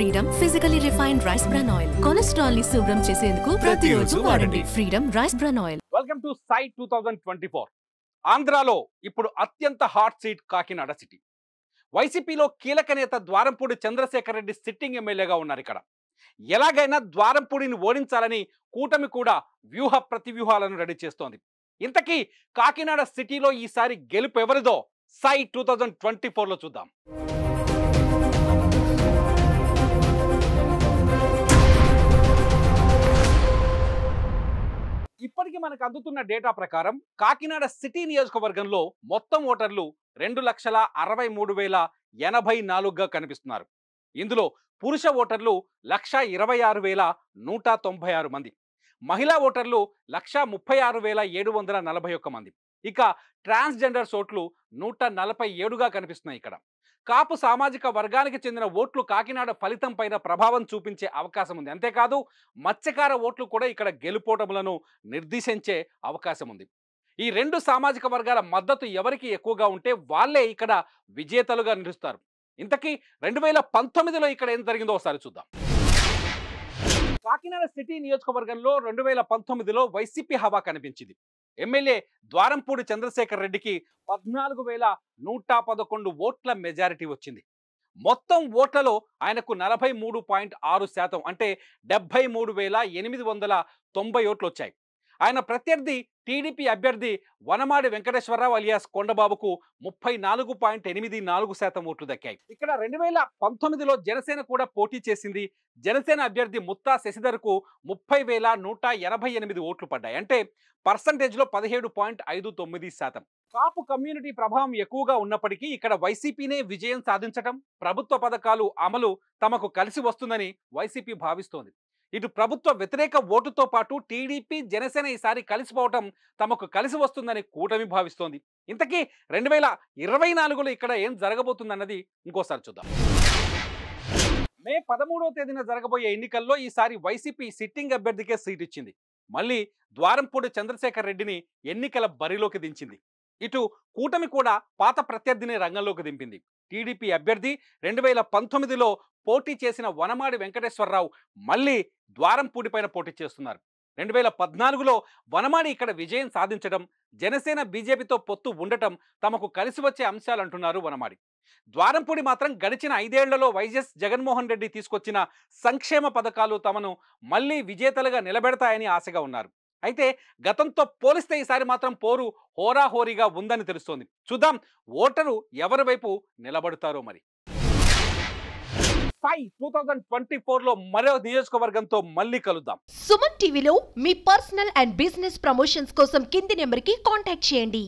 Freedom physically refined rice bran oil cholesterol ని శుభ్రం చేసేందుకు ప్రతిరోజు వాడండి Freedom rice bran oil. Welcome to సై 2024. ఆంధ్రాలో ఇప్పుడు అత్యంత హాట్ సీట్ కాకినాడ సిటీ. వైసీపీలో కీలక నేత ద్వారంపూడి చంద్రశేఖర్ రెడ్డి సిట్టింగ్ ఎమ్మెల్యేగా ఉన్నారు. ఇక్కడ ఎలాగైనా ద్వారంపూడిని ఓడించాలని కూటమి కూడా వ్యూహ ప్రతివ్యూహాలను రెడీ చేస్తోంది. ఇంతకీ కాకినాడ సిటీలో ఈసారి గెలుపు ఎవరిదో సై 2024లో చూద్దాం. ఇప్పటికి మనకు అందుతున్న డేటా ప్రకారం కాకినాడ సిటీ నియోజకవర్గంలో మొత్తం ఓటర్లు 2,63,084గా కనిపిస్తున్నారు. ఇందులో పురుష ఓటర్లు 1,26,196 మంది, మహిళా ఓటర్లు 1,36,741 మంది, ఇక ట్రాన్స్జెండర్స్ ఓట్లు 147గా కనిపిస్తున్నాయి. ఇక్కడ కాపు సామాజిక వర్గానికి చెందిన ఓట్లు కాకినాడ ఫలితం పైన ప్రభావం చూపించే అవకాశం ఉంది. అంతేకాదు మత్స్యకార ఓట్లు కూడా ఇక్కడ గెలుపోటములను నిర్దేశించే అవకాశం ఉంది. ఈ రెండు సామాజిక వర్గాల మద్దతు ఎవరికి ఎక్కువగా ఉంటే వాళ్ళే ఇక్కడ విజేతలుగా నిలుస్తారు. ఇంతకీ 2019లో ఇక్కడ ఏం జరిగిందో ఒకసారి చూద్దాం. కాకినాడ సిటీ నియోజకవర్గంలో 2019లో వైసీపీ హవా కనిపించింది. ఎమ్మెల్యే ద్వారంపూడి చంద్రశేఖర్ రెడ్డికి 14,111 ఓట్ల మెజారిటీ వచ్చింది. మొత్తం ఓట్లలో ఆయనకు 43.6% అంటే 73,890 ఓట్లు వచ్చాయి. ఆయన ప్రత్యర్థి టీడీపీ అభ్యర్థి వనమాడి వెంకటేశ్వరరావు అలియాస్ కొండబాబుకు 34.84% ఓట్లు దక్కాయి. ఇక్కడ 2019లో జనసేన కూడా పోటీ చేసింది. జనసేన అభ్యర్థి ముత్తా శశిధర్కు 30,188 ఓట్లు పడ్డాయి. అంటే పర్సంటేజ్లో 17.59%. కాపు కమ్యూనిటీ ప్రభావం ఎక్కువగా ఉన్నప్పటికీ ఇక్కడ వైసీపీనే విజయం సాధించటం, ప్రభుత్వ పథకాలు అమలు తమకు కలిసి వస్తుందని వైసీపీ భావిస్తోంది. ఇటు ప్రభుత్వ వ్యతిరేక ఓటుతో పాటు టీడీపీ జనసేన ఈసారి కలిసిపోవటం తమకు కలిసి వస్తుందని కూటమి భావిస్తోంది. ఇంతకీ 2024లో ఇక్కడ ఏం జరగబోతుందన్నది ఇంకోసారి చూద్దాం. మే 13వ తేదీన జరగబోయే ఎన్నికల్లో ఈసారి వైసీపీ సిట్టింగ్ అభ్యర్థికే సీట్ ఇచ్చింది. మళ్ళీ ద్వారంపూడి చంద్రశేఖర్ రెడ్డిని ఎన్నికల బరిలోకి దించింది. ఇటు కూటమి కూడా పాత ప్రత్యర్థిని రంగంలోకి దింపింది. టీడీపీ అభ్యర్థి 2019లో పోటీ చేసిన వనమాడి వెంకటేశ్వరరావు మళ్ళీ ద్వారంపూడి పైన పోటీ చేస్తున్నారు. 2014లో వనమాడి ఇక్కడ విజయం సాధించడం, జనసేన బీజేపీతో పొత్తు ఉండటం తమకు కలిసి వచ్చే అంశాలు అంటున్నారు వనమాడి. ద్వారంపూడి మాత్రం గడిచిన 5 ఏళ్లలో వైఎస్ జగన్మోహన్ రెడ్డి తీసుకొచ్చిన సంక్షేమ పథకాలు తమను మళ్ళీ విజేతలుగా నిలబెడతాయని ఆశగా ఉన్నారు. అయితే గతంతో పోలిస్తే ఈసారి మాత్రం పోరు హోరాహోరీగా ఉందని తెలుస్తోంది. చూద్దాం ఓటరు ఎవరి వైపు నిలబడతారో మరి. సై 2024లో మరో నియోజకవర్గంతో మళ్ళీ కలుద్దాం. సుమన్ టీవీలో మీ పర్సనల్ అండ్ బిజినెస్ ప్రమోషన్స్ కోసం కింది నెంబర్కి కాంటాక్ట్ చేయండి.